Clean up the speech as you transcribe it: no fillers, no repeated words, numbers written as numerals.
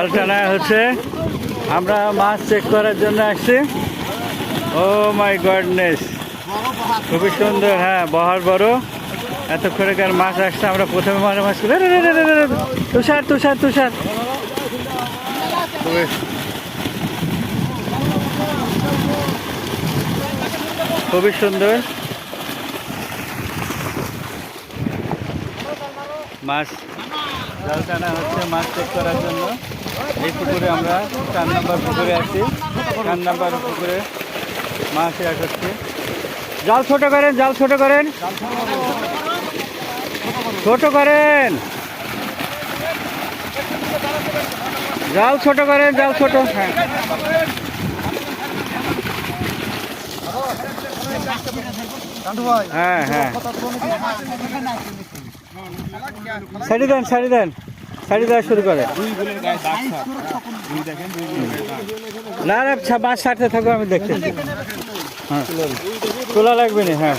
জাল টানা হচ্ছে, আমরা মাছ চেক করার জন্য আসছি। ও মাই গডনেস, খুবই সুন্দর। হ্যাঁ, বহর বড়, এতক্ষণকার মাছ আসছে। আমরা প্রথমে মাছ করি তুষার তুষার তুষার, খুবই সুন্দর মাছ। জাল টানা হচ্ছে মাছ চেক করার জন্য। এই পুকুরে আমরা 4 নম্বর পুকুরে আছি। 4 নম্বর পুকুরে মাছ ইয়া করছি। জাল ছোট করেন, জাল ছোট করেন, ছোট করেন, জাল ছোট করেন, জাল ছোট। হ্যাঁ হ্যাঁ হ্যাঁ, ছাড়ি দেন, ছাড়ি দেন, ছাড়ি দেওয়া শুরু করে। না না, মাছ ছাড়তে থাকো, আমি দেখতেছি। হ্যাঁ, তোলা লাগবে না। হ্যাঁ।